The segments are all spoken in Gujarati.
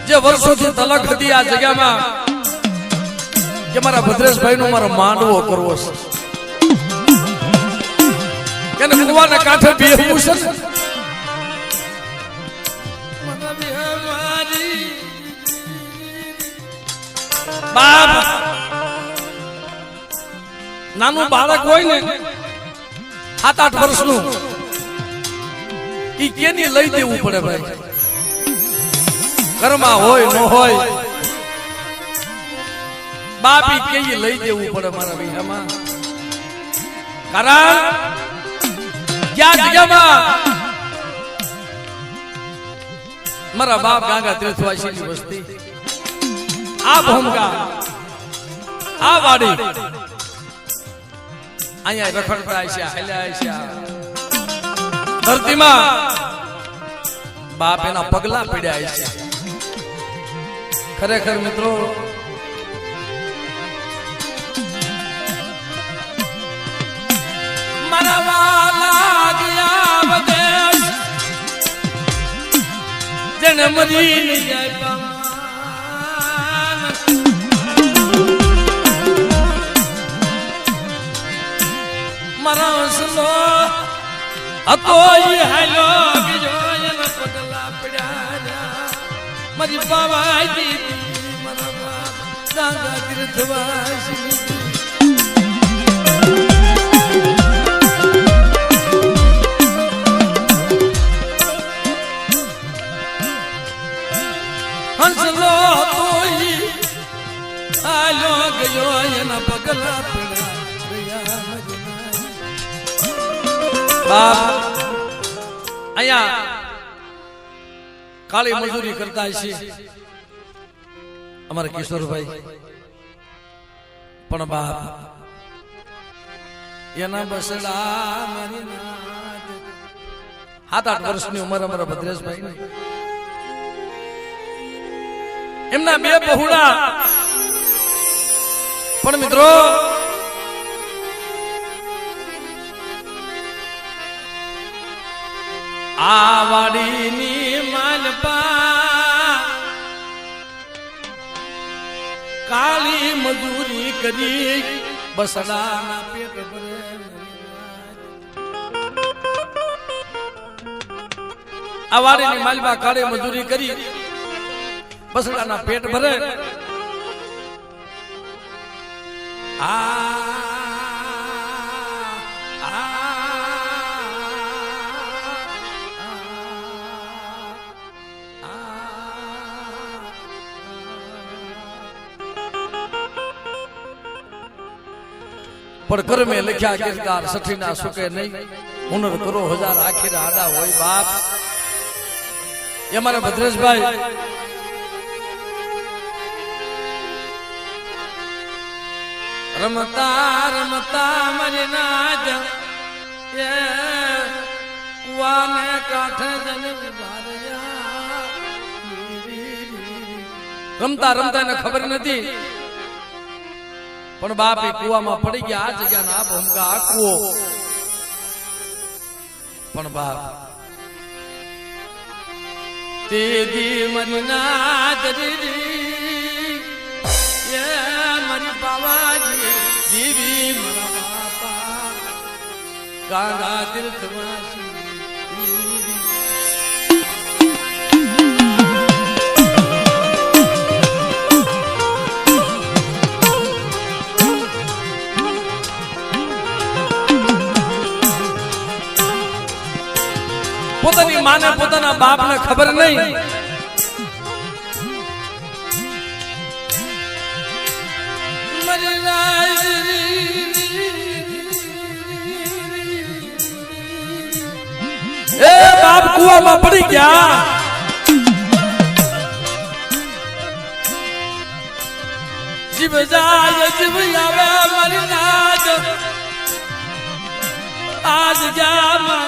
જે વર્ષોથી તલક હતી આ જગ્યામાં કે મારા ભદ્રેશભાઈ નો મારો માંડવો કરવો છે કે કુવાના કાંઠે બેહવું છે બાપ નાનું બાળક હોય ને 7-8 વર્ષનું ઈ કેની લઈ દેવું પડે ભાઈ ઘરમાં હોય ન હોય બાપી કેઈ લઈ દેવું પડે મારા વિહામાં કારણ ક્યાં જગ્યામાં મારા બાપ ગાંગા તીર્થવાસીની વસ્તી આ ભૂમકા આ વાડી અહીંયા રખડતા છે હલ્યા છે ધરતીમાં બાપ એના પગલા પીડ્યા છે ખરેખર મિત્રો મારા વાલા ગયા વદેશ જને મરી જાય મારા સલો હતો ઈ હાલો ગયો એના પગલા પડ્યા મારી બાવાઈ દીદી મારા ગાંગા તીર્થવાસી હંસલો હતો ઈ હાલો ગયો એના પગલા પડ્યા અહીંયા કાળી મજૂરી કરતા છે અમારા કિશોરભાઈ પણ બાપ એના બસડા મારી 7-8 વર્ષની ઉંમર અમારા ભદ્રેશભાઈ એમના 2 બહુડા પણ મિત્રો આ વાડીની માલપા કાળી મજૂરી કરી બસડાના પેટ ભરે આ વાડીની માલપા કાળી મજૂરી કરી બસડાના પેટ ભરે પણ કર્મે લખ્યા કિરદાર સઠીના સુકે નહીં હુનર કરો 1000 આખીર આડા હોય બાપ એ મારા ભદ્રેશભાઈ રમતા રમતા મરી નાજ એ કુવાને કાંઠે જને ઉભાર્યા રમતા રમતા એને ખબર નથી પણ બાપ એ કુવામાં પડી ગયા આ જગ્યાના આ ભૂમકા આ કુવો પણ બાપ તેદી મનના દરી એ મારી બાવાજી દેવી મારા બાપા ગાંગા તીર્થવાસી પોતાની માને પોતાના બાપને ખબર નહીં એ બાપ કુવામાં પડી ગયા જીવ જાય જીવ આવે મરી નાજ આજ ગયા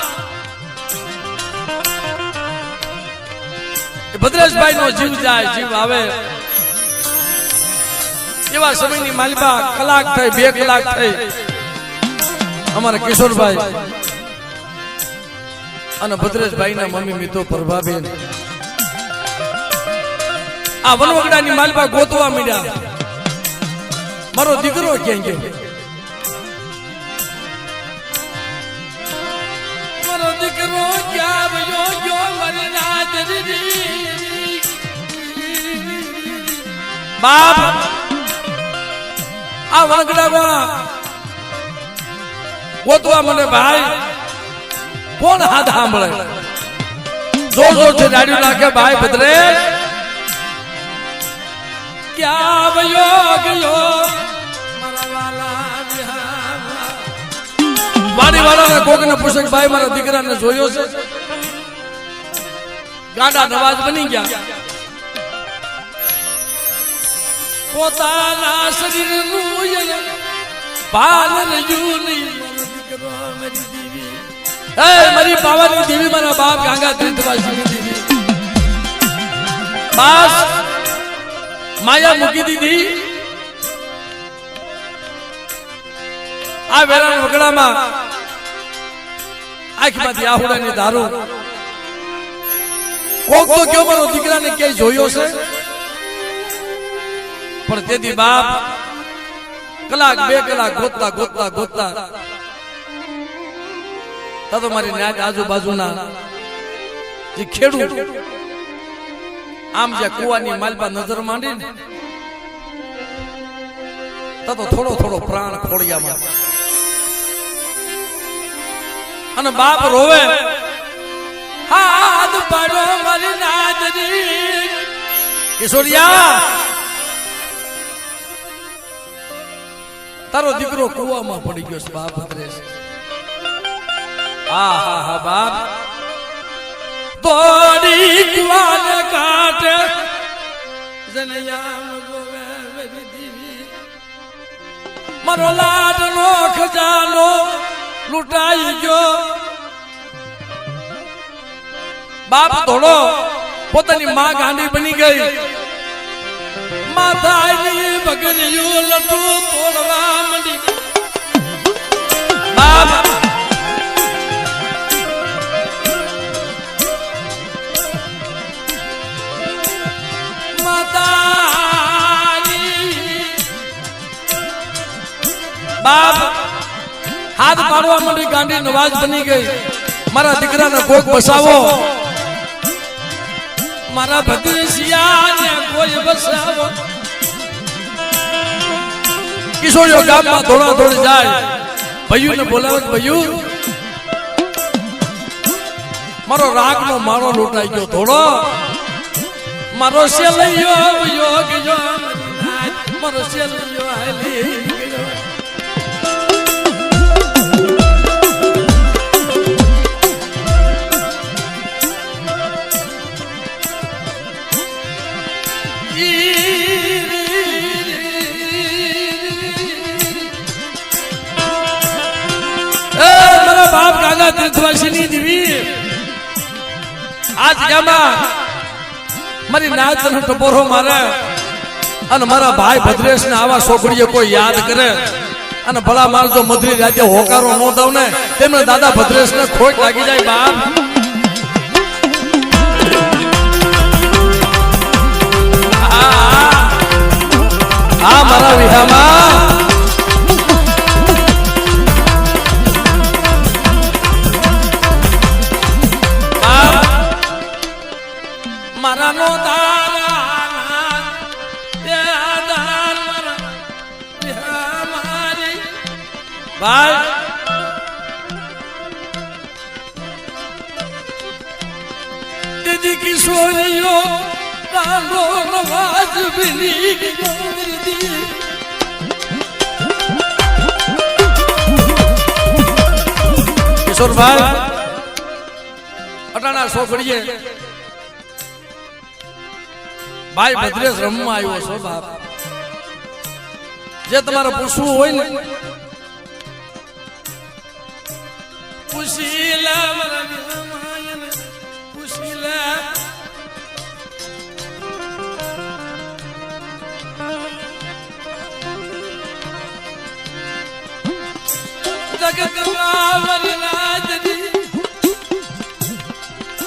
ભદ્રેશભાઈ નો જીવ જાય જીવ આવે એવા સમયની માલિબા કલાક થઈ 2 કલાક થઈ અમારા કિશોરભાઈ અને ભદ્રેશભાઈ ના મમ્મી મિત્રો પ્રભાબેન આ વનવગડાની માલપા ગોતવા મીડ્યા મારો દીકરો ક્યાં ગયો મારો દીકરો ક્યાં ગયો મારી નાદરી બાપ આ વનગડામાં ગોતવા મને ભાઈ કોણ હાથ સાંભળે જોર જોરથી દાડી નાખે ભાઈ ભદ્રેશ ક્યાં વયો ગયો વાડી વાળા કોકને પૂછે ભાઈ મારા દીકરાને જોયો છે ગાડા નવાજ બની ગયા પોતાના શરીરનું પાલન યુની મારી પાવાની દેવી મારા બાપ ગાંગા તીર્થવાસી દેવી બસ માયા મૂકી દીધી આ વેરાણ વગડામાં આંખમાંથી આહુડાની ધારું કોક તો કયો મારો દીકરાને ક્યાંય જોયો છે પણ તેથી બાપ કલાક બે કલાક ગોતતા ગોતતા ગોતતા તો મારી નાક આજુબાજુના જે ખેડૂત આમ જે કુવાની માલપા નજર માંડી ને તો થોડો થોડો પ્રાણ ખોડિયામાં અને બાપ રોવે હાથ પાડો મારી નાદરી કિશોરિયા તારો દીકરો કુવામાં પડી ગયો છે બાપ ભદ્રેશ હા હા હા બાપ તોડી કુવાને કાટે જનયામ ગોવે મેરી દીવી મારો લાડનો ખજાનો લૂંટાઈ ગયો બાપ ધોળો પોતાની માં ગાંડી બની ગઈ માતાની બગરિયું લટુ તોડવા મંડી બાપ બાપ હાથ પાડવા માંડી ગાંડી નવાજ બની ગઈ મારા દીકરાને કોક બસાવો મારા ભત્રીસિયાને કોઈ બસાવો કિશોરીઓ ગામમાં દોડા દોડી જાય ભૈયુને બોલાવે ભૈયુ મારો રાગનો માળો લૂંટાઈ ગયો થોડો મારો સેલૈયો વયો ગયો મારો સેલૈયો હાલી ગયો બાપ ગાંગા તીર્થવાસીની દેવી આજ ગામમાં મારી નાચ નો ટપોરો મારે અને મારા ભાઈ ભદ્રેશ ને આવા છોકરીઓ કોઈ યાદ કરે અને ભલા માણસો મધરી રાતે હોકારો નો દઉં ને તેમને દાદા ભદ્રેશ ને ખોટ લાગી જાય બાપ આ મારા વિહામાં મારા નો ભાઈ દીદી કિશોરીઓ કાંડો નવાજ બની કિશોરભાઈ અટાણા છોકરીએ ભાઈ ભદ્રેશ રમવા આવ્યો છો બાપ જે તમારે પૂછવું હોય ને પૂછી લે પૂછી લે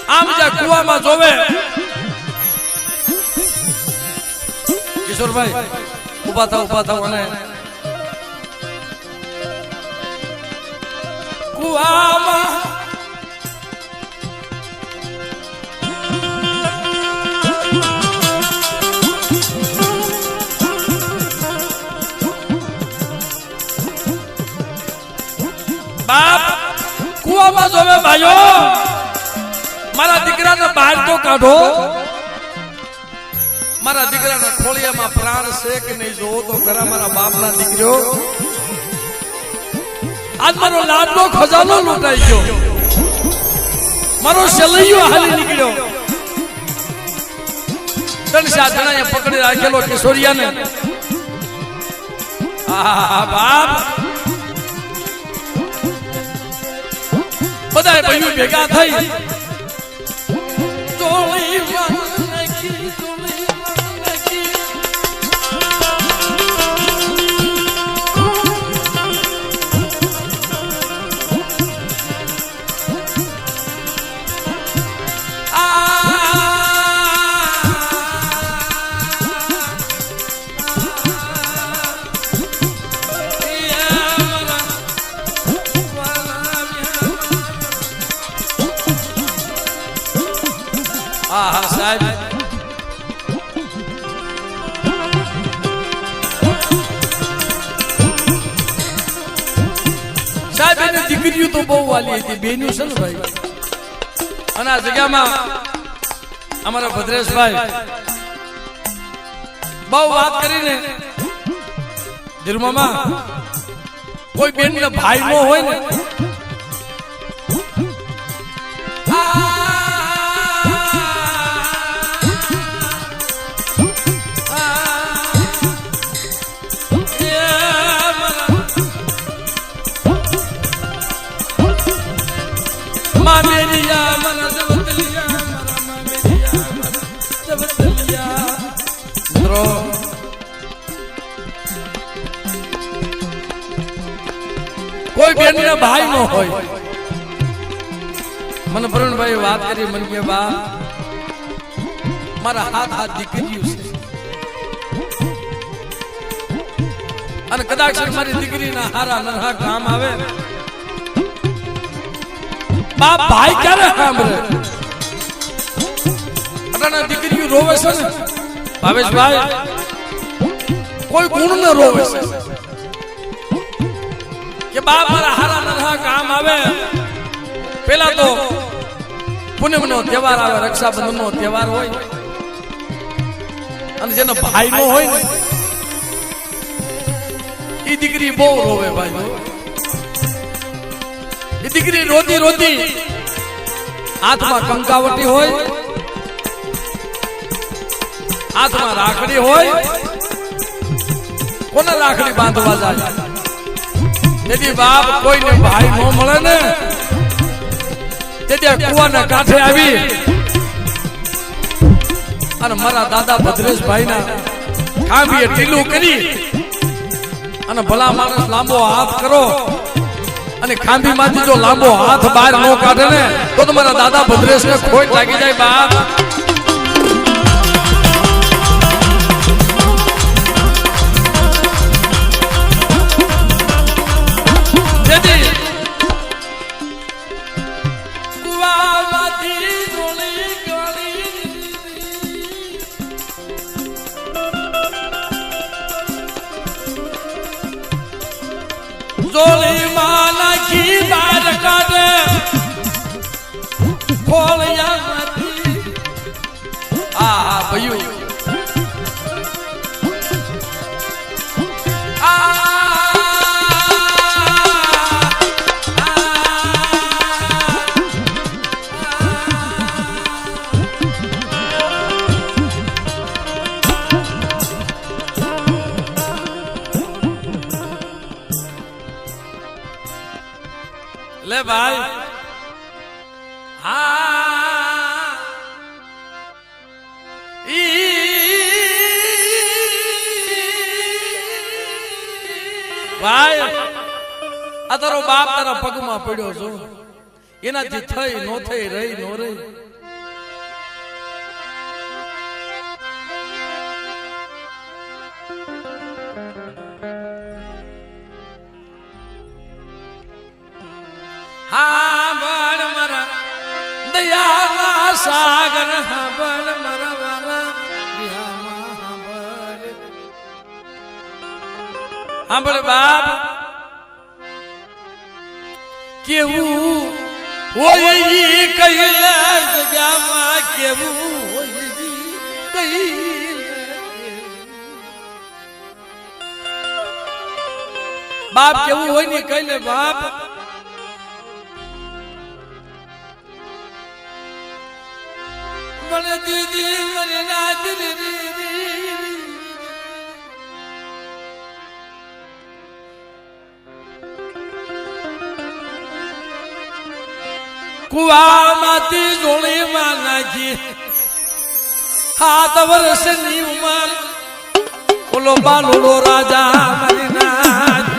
આમ જ્યાં કુવામાં જોવે કિશોરભાઈ ઉભા થાવ અને કુવામાં બાપ કુવામાં જોવે ભાઈઓ મારા દીકરાને બહાર તો કાઢો મારા દીકરાના ખોળિયામાં પ્રાણ છે કે નહીં જોવો તો ખરા મારા બાપના દીકરો આજ મારો લાડનો ખજાનો લૂંટાઈ ગયો મારો સલૈયો હાલી નીકળ્યો 3-4 જણાએ પકડી રાખેલો કિશોરિયાને આ બાપ બધાય ભાઈઓ ભેગા થઈ ચોળી સાહેબ એને દીકરીઓ તો બહુ વાલી હતી બેનું છે ને ભાઈ અને આ જગ્યામાં અમારા ભદ્રેશભાઈ બહુ વાત કરીને ધર્મમાં કોઈ બેન ને ભાઈ નો હોય ને કોઈ બેન ને ભાઈ નો હોય મને પ્રવીણભાઈ વાત કરી મને કે બા મારા હાથ દીકરીઓ છે અને કદાચ મારી દીકરીના હારા નરહા કામ આવે બાપ ભાઈ ક્યારે સાંભળે અટાણા દીકરીઓ રોવે છે ને ભાવેશભાઈ કોઈ ગુણ ને રોવે છે કે બાપ મારા હારા નરહા કામ આવે પેલા તો પૂનમ નો તહેવાર આવે રક્ષાબંધન નો તહેવાર હોય અને જેનો ભાઈ નો હોય ને એ દીકરી બહુ રોવે ભાઈ એ દીકરી રોતી રોતી હાથમાં કંકાવટી હોય હાથમાં રાખડી હોય કોને રાખડી બાંધવા જાય તેથી બાપ કોઈને ભાઈ ન મળે ને તેથી કુવાના કાંઠે આવી અને મારા દાદા ભદ્રેશભાઈ ના ખાંભીએ ઢીલું કરી અને ભલા માણસ લાંબો હાથ કરો અને ખાંભી માંથી જો લાંબો હાથ બહાર ન કાઢે ને તો તમારા દાદા ભદ્રેશ ને ખોટ લાગી જાય બાપ જોલી માના કી બાર કાઢે ખોળિયામાંથી આ ભયું ले भाई हाँ ભાઈ આ તારો બાપ તારા પગમાં પડ્યો છો એનાથી થઈ નો થઈ રહી નો રહી દયાના સાગર હાંભળ મરવાના વિહામાં હાંભળ બાપ કેવું હોય ઈ કૈલાસ જગ્યામાં કેવું હોય ઈ બાપ કેવું હોય ને કઈ લે બાપ મને દીદી મને ના દીદી કુવામાંથી જોડીમાં નાખી 7 વર્ષની ઉંમર ઓલો બાલુડો રાજા મારી નાથ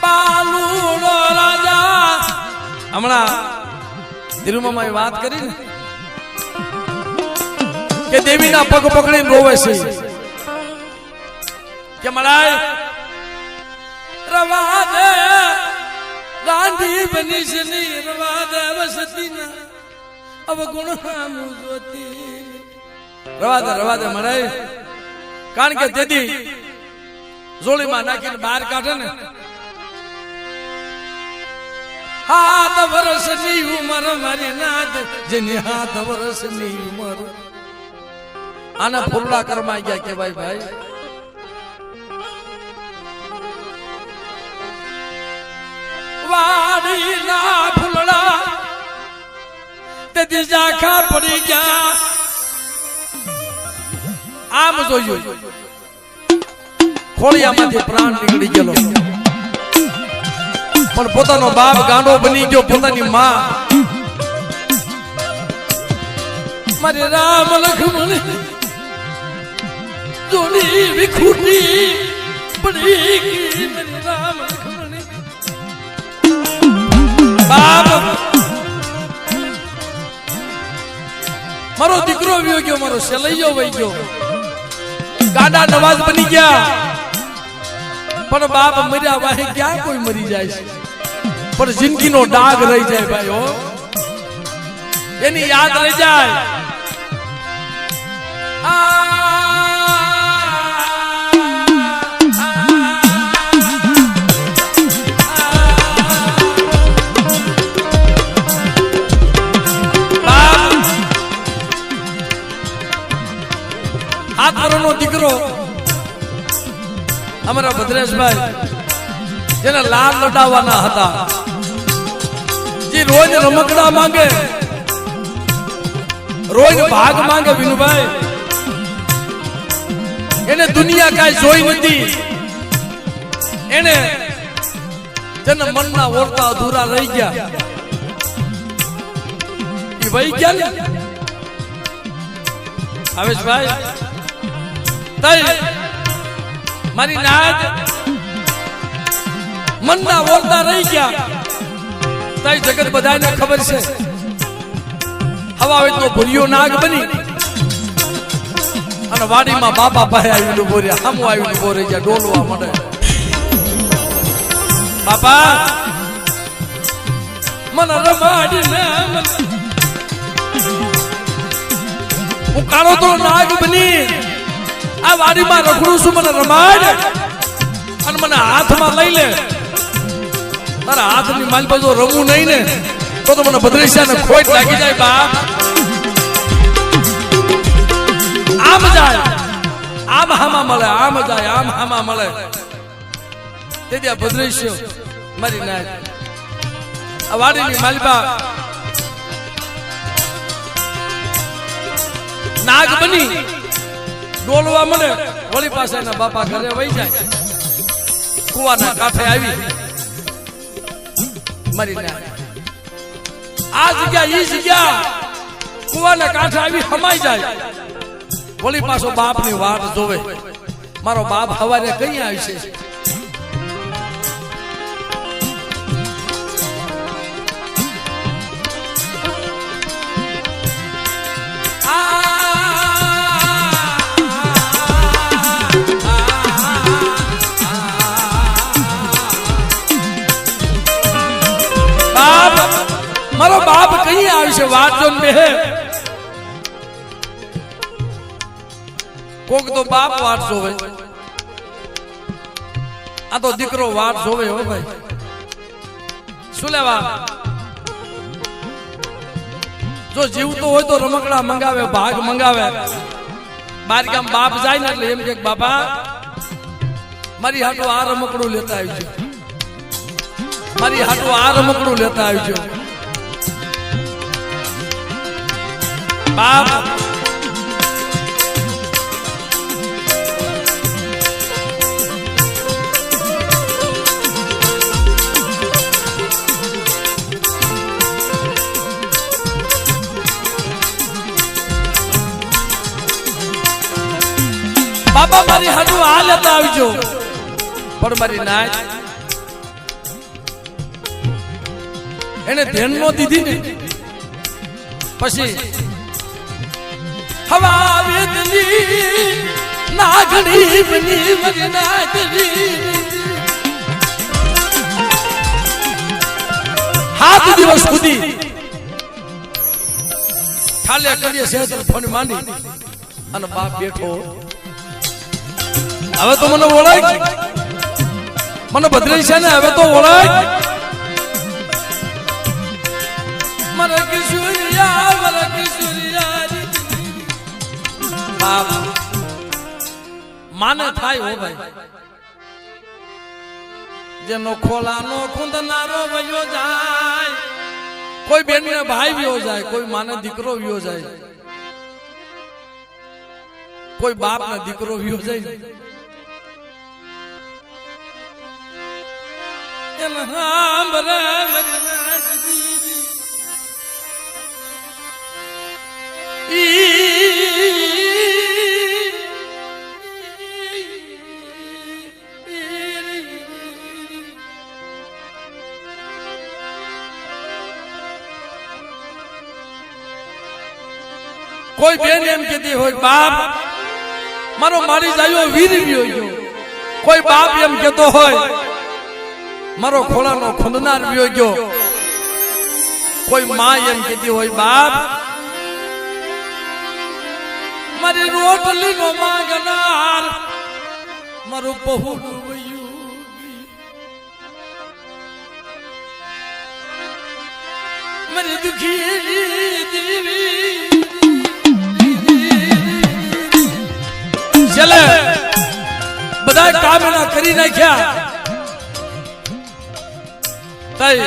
બાલુડો રાજા હમણાં ધીરુમામાં વાત કરી ને કે દેવીના પગ પકડીને રોવે છે કે મલાય રવા દે ગાંધી બની છે ની રવા દે વસતીના અવગુણ હામું જોતી રવા દે મલાય કારણ કે તેથી જોડીમાં નાખીને બહાર કાઢે ને 7 વર્ષની ઉંમર મારી નાથ જેની 7 વર્ષની ઉંમર આના ફૂલડા કરમાઈ ગયા કે ભાઈ વાડીના ફૂલડા તે દિજાખા પડી ગયા આમ જોયું ખોળિયામાંથી પ્રાણ નીકળી ગયેલો પણ પોતાનો બાપ ગાંડો બની ગયો પોતાની માં મારે રામ લખમણ જોડી વિખૂટી પડી ગઈ મારે રામ લખમણ બાપ મારો દીકરો વયો ગયો મારો સેલૈયો વહી ગયો ગાડા નવાજ બની ગયા પણ બાપ મર્યા વાહે ક્યાં કોઈ મરી જાય છે પણ જિંદગીનો ડાઘ રહી જાય ભાઈ હો એની યાદ રહી જાય નો દીકરો અમારા ભદ્રેશભાઈ જેને લાલ લડાવવાના હતા જે રોજ રમકડા માંગે રોજ ભાગ માંગે વિનુભાઈ એને દુનિયા કાંઈ જોઈ નથી એને જેના મનના ઓરતા અધૂરા રહી ગયા એ વહી ગયા ને હવેશભાઈ તઈ મારી નાથ મનના ઓરતા રહી ગયા તઈ જગત બધાને ખબર છે હવા તો ભૂરિયો નાગ બની અને વાડીમાં બાપા પાસે આવીને ઉભો રહ્યા સામું આવીને ઉભો રહી ગયા ડોલવા મળે બાપા મને રમાડીને હું કાળો તો નાગ બની આ વાડીમાં રખડું છું મને રમાડ અને મને હાથમાં લઈ લે તારા હાથની માલ બાજુ રમવું નહીં ને તો મને ભદ્રેશિયાને ખોટ લાગી જાય બાપ આમ જાય આમ હામા મળે આમ જાય આમ હામા મળે તેથી આ ભદ્રેશિયો મારી નાખ આ વાડીની માલબા નાગ બની ડોલવા મળે વળી પાસે એના બાપા ઘરે વહી જાય કુવાના કાંઠે આવી મારી નાખ આ જગ્યા ઈ જગ્યા કુવાના કાંઠે આવી હમાઈ જાય વળી પાછો બાપની વાટ જોવે મારો બાપ હવારે કઈ આવશે વાત જો બે કોક તો બાપ વાત જોવે, આ તો દીકરો વાત જોવે હો ભાઈ. શું લેવા? જો જીવતો હોય તો રમકડા મંગાવે, ભાગ મંગાવે. બાર ગામ બાપ જાય ને એટલે એમ કે બાપા મારી હાટુ આ રમકડું લેતા આવજો, મારી હાટુ આ રમકડું લેતા આવજો. બાપ બાપા મારી હાટુ આ લેતા આવજો. પણ મારી નાચ એને ધ્યાન નો દીધી ને પછી હવા વેદની નાગણી બની મરી નાગણી 7 દિવસ સુધી ખાલે કરીએ સેજ ફોન માંડી અને બાપ બેઠો. હવે તો મને ઓળખ, મને બદલાઈ છે ને હવે તો ઓળખ. મને કિશોરિયા બાપ માને થાય હો ભાઈ. જેનો ખોલાનો ખૂંદનારો વયો જાય, કોઈ બેન ને ભાઈ વયો જાય, કોઈ માને દીકરો વયો જાય, કોઈ બાપ ને દીકરો વયો જાય. કોઈ બેન એમ કહેતી હોય બાપ મારો મારી જાયો વીર ગયો. કોઈ બાપ એમ કહેતો હોય મારો ખોળાનો ખૂંદનાર વ્યો ગયો. કોઈ માં એમ કહેતી હોય બાપ મારી રોટલી નો માંગનાર મારું પહોળું વયું. મારી દુખી દેવી ચલે બધા કામ એના કરી નાખ્યા. તઈ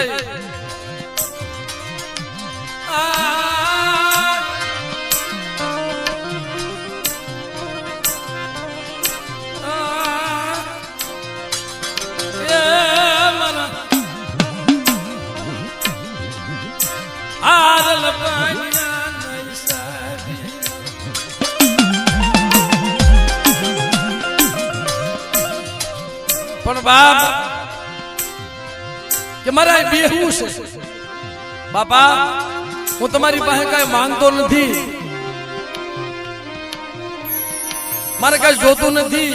પણ બાપ કે મારા બેહવું છે બાપા, હું તમારી પાસે કઈ માંગતો નથી, મારે કઈ જોતું નથી.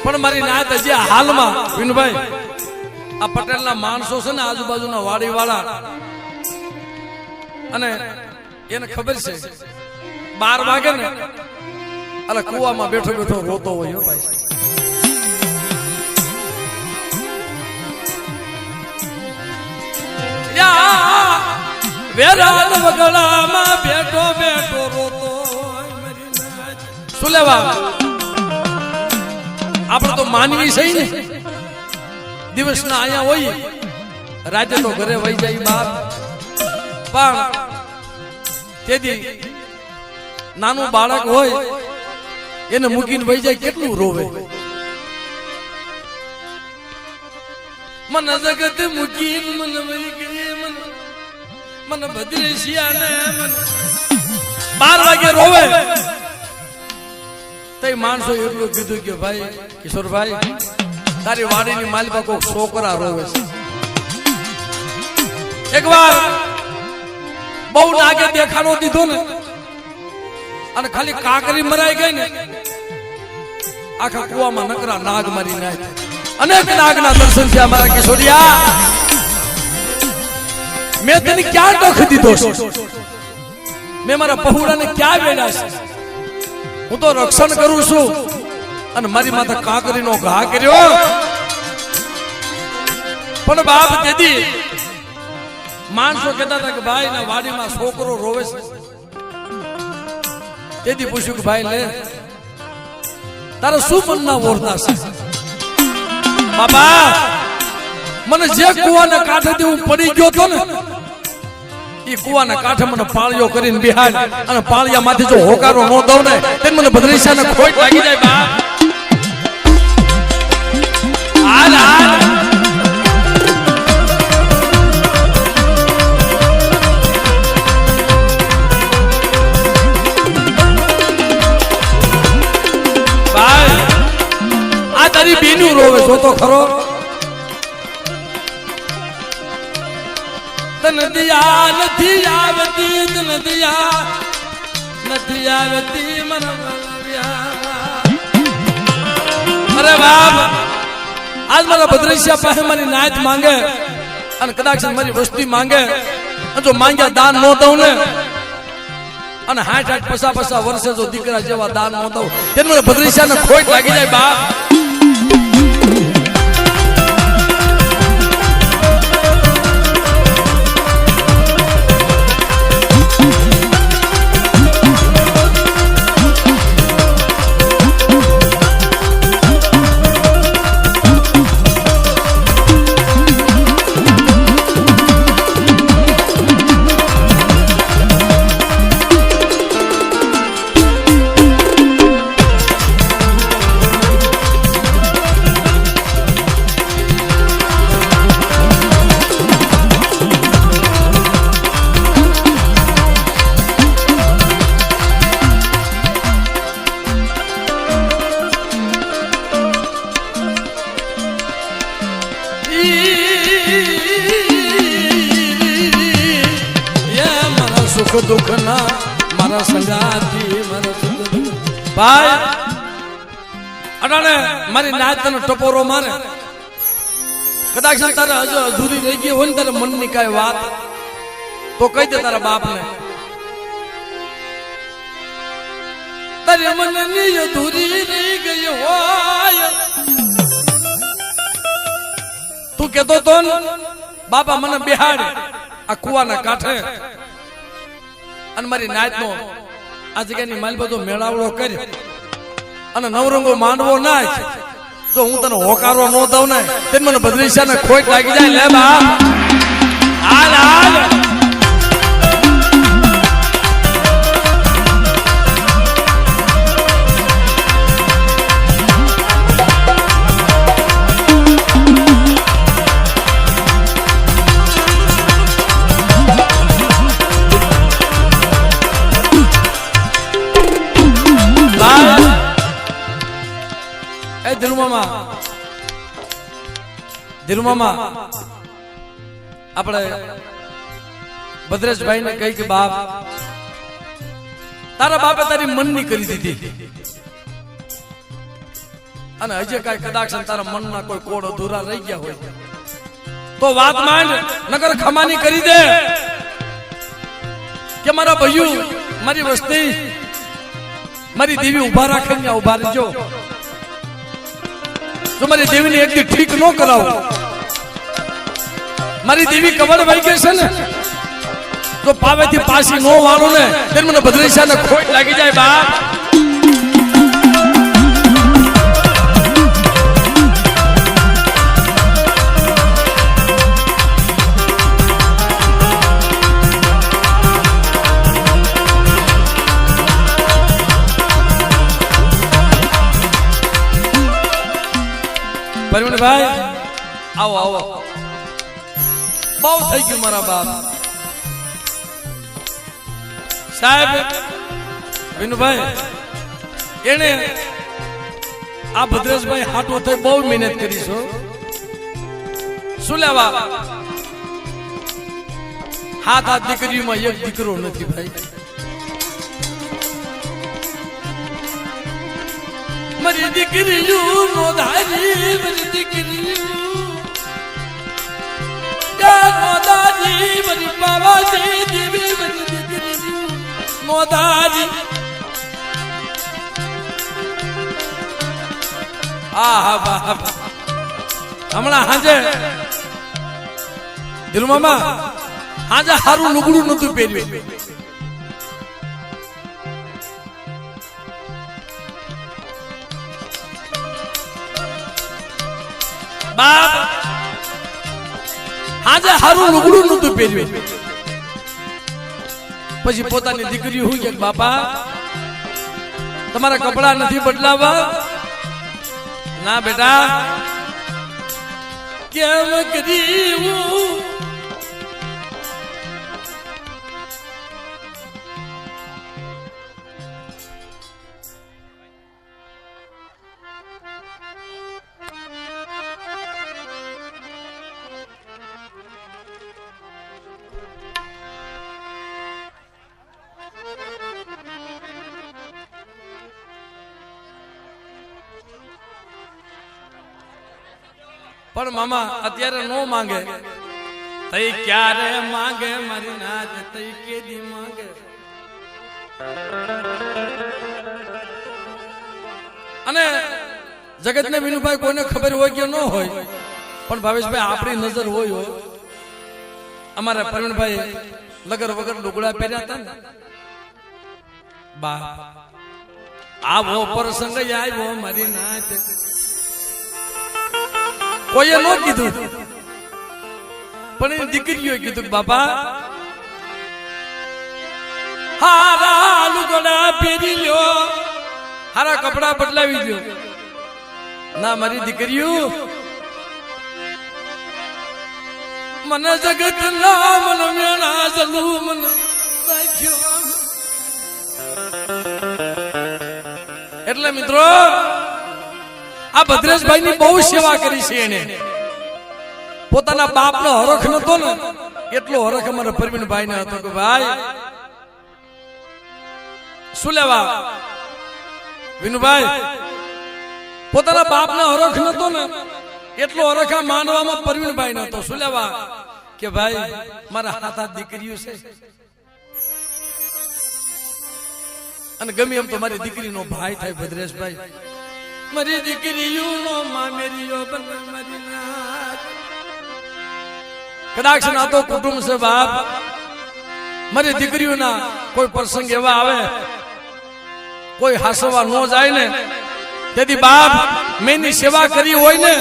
પણ મારી નાત હજી હાલમાં વિનુભાઈ આ પટેલના માણસો છે ને આજુબાજુના વાડી વાળા, અને એને ખબર છે 12 વાગે ને અરે કુવામાં બેઠો બેઠો રોતો હોય ભાઈ. વેરાન વગડામાં બેઠો બેઠો રોતો. શું લેવા? આપણે તો માનવી છે ને, દિવસના અહીંયા હોય, રાતે તો ઘરે વહી જાય બાપ. પણ તેથી નાનું બાળક હોય એને મૂકીને વહી જાય કેટલું રોવે. મને જગત મૂકીને મને વહી ગઈ, મને ભદ્રેશિયાને 12 વાગે રોવે. તઈ માણસો એટલું કીધું કે ભાઈ કિશોરભાઈ તારી વાડીની માલિકા કોક છોકરા રોવે છે. એકવાર બહુ નાગે દેખાડો દીધો ને અને ખાલી કાકરી મરાઈ ગઈ ને આખા કુવામાં નકરા નાગ મારી નાખ્યા. અનેક નાગના દર્શન થયા મારા કિશોરિયા. મેં તને ક્યાં દુઃખ દીધો છે? મેં મારા પહુડાને ક્યાં વેડ્યા છે? હું તો રક્ષણ કરું છું અને મારી માથે કાંકરીનો ઘા કર્યો. પણ બાપ દીદી માણસો કહેતા હતા કે ભાઈ ના વાડીમાં છોકરો રોવે છે. તેથી પૂછ્યું કે ભાઈ લે તારા શું મનના ઓરતા છે? બાપા મને જે કુવાના કાંઠેથી હું પડી ગયો તો ને એ કુવાના કાંઠે મને પાળિયો કરીને બિહાડ અને પાળિયા માંથી જો હોકારો ન દઉં ને તે મને ભદ્રેશાને ખોટ લાગી જાય. બાપ હાલ હાલ તારી બેનું રોવે છો તો ખરો. નદિયા નથી આવતી નદિયા નથી આવતી અરે બાપ આજ મારા ભદ્રેશિયા પાસે મારી નાત માંગે અને કદાચ મારી વસ્તી માંગે જો માંગ્યા દાન ન દઉં ને અને 60-50 વર્ષે જો દીકરા જેવા દાન ન દઉં તેને મને ભદ્રેશિયાને ખોટ લાગી જાય. બાપ દુઃખ ના મારા સંગાતી ભાઈ અડાને મારી નાત તને ટપોરો મારે કદાચ તારે હજુ અધૂરી રહી ગઈ હોય ને તારે મનની કઈ વાત તો કહી દે તારા બાપને તારી મનની અધૂરી રહી ગઈ હોય તું કેતો તો બાપા મને બિહાડ આ કુવાના કાંઠે અને મારી નાચનો આ જગ્યાની માલ બધો મેળાવડો કરી અને નવરંગો માંડવો નાચ જો હું તને હોકારો ન દઉં ને તે મને ભદ્રેશાને ખોટ લાગી જાય. લે બાપ હાલ હાલ ધીરુમામા આપણે ભદ્રેશભાઈ ને કહી કે બાપ તારા બાપે તારી મનની કરી દીધી અને હજી કઈ કદાચ તારા મનના કોઈ કોડ અધૂરા રહી ગયા હોય તો વાત માંડ નગર ખમાની કરી દે કે મારા ભાઈઓ મારી વસ્તી મારી દેવી ઉભા રાખે ને ઉભા રહેજો. જો મારી દેવીને એક દી ઠીક ન કરાવો મારી દેવી કવડ વહી ગઈ છે ને તો પાવેથી પાછી નો વાળો ને તેને મને ભદ્રેશાને ખોટ લાગી જાય. બાપ ભાઈ આવો આવો બહુ થઈ ગયું મારા બાપ સાહેબ વિનુભાઈ એને આ ભદ્રેશભાઈ હાટો થઈ બહુ મહેનત કરી છો શું લેવા હાથ આ દીકરીમાં એક દીકરો નથી ભાઈ મારી દીકરીયું નો ધારી મારી દીકરીયું નો દાદી મારી પાવાજી દેવી બની દીકરી મોદાજી આહા બાપ હમણાં હાજે દિલમામા હાજે હારું લુગડું નતું પહેર્યું બાપ હાજે હારું લુગડું નતું પહેર્યું પછી પોતાની દીકરી હું કે બાપા તમારા કપડા નથી બદલાવા ના બેટા કેમ કર્યું પણ મામા અત્યારે નો માંગે તઈ ક્યારે માંગે મારી નાત તઈ કેદી માંગે અને જગત ને વિનુભાઈ કોઈને ખબર હોય કે ન હોય પણ ભાવેશભાઈ આપણી નજર હોય અમારા પ્રવીણભાઈ લગર વગર લુગડા પહેર્યા હતા ને બા આવો પ્રસંગ આવ્યો મારી નાત કોઈએ ન કીધું પણ એની દીકરીઓએ કીધું બાપા હારા લુગડા પહેરી લ્યો હારા કપડા બદલાવી દો ના મારી દીકરીઓ મને જગત ના મન મેણા જલું મન રાખ્યો એટલે મિત્રો આ ભદ્રેશભાઈ ની બહુ સેવા કરી છે એને પોતાના બાપ નો હરખ નતો ને એટલો હરખ અમારા પ્રવીણભાઈ ને હતો કે ભાઈ શું લેવા વિનુભાઈ પોતાના બાપ નો હરખ નતો ને એટલો હરખ આ માનવામાં પ્રવીણભાઈ ને હતો શું લેવા કે ભાઈ મારા હાથ દીકરીઓ છે અને ગમે એમ તો મારી દીકરીનો ભાઈ થાય ભદ્રેશભાઈ મારી દીકરીઓનો મામેરીઓ બન મારી નાત કદાચ ના તો કુટુંબ છે બાપ મારી દીકરીઓના કોઈ પ્રસંગ એવા આવે કોઈ હાસવા ન જાય ને તેથી બાપ મેની સેવા કરી હોય ને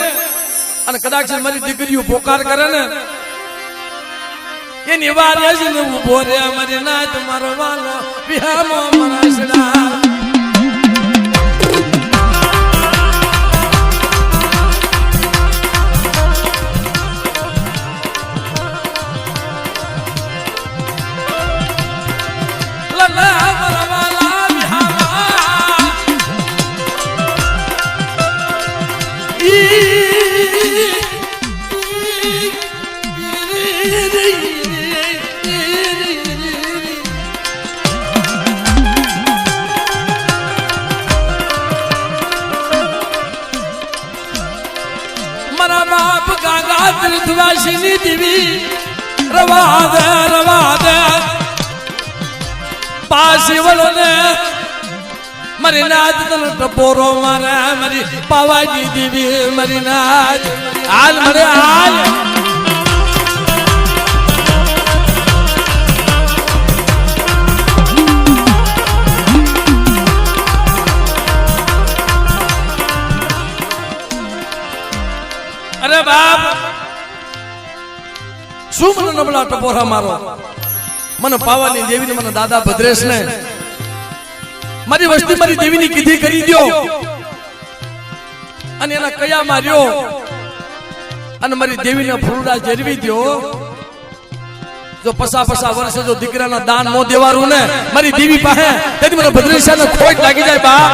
અને કદાચ મારી દીકરીઓ પોકાર કરે ને એની વારે જ ને ઉભો રે મારી નાત મારો વાલો વિહામો મનસડા ત્રિધવાસીની દેવી રવા દે પાસી વળો ને મારી નાદ તને ટપોરો મારે મારી પાવાજી દેવી મારી નાદ હાલ મરે હાલ અરે બાપ શું મને નબળા ટપોરા મારો મને પાવાની દેવી ને મને દાદા ભદ્રેશ ને મારી વસ્તી મારી દેવીની કીધી કરી દો અને એના કયા માર્યો અને મારી દેવીને ફૂલડા જેરવી દો જો પસા વર્ષે જો દીકરાના દાન નો દેવારું ને મારી દેવી પાસે તેથી મને ભદ્રેશ ને ખોટ લાગી જાય બા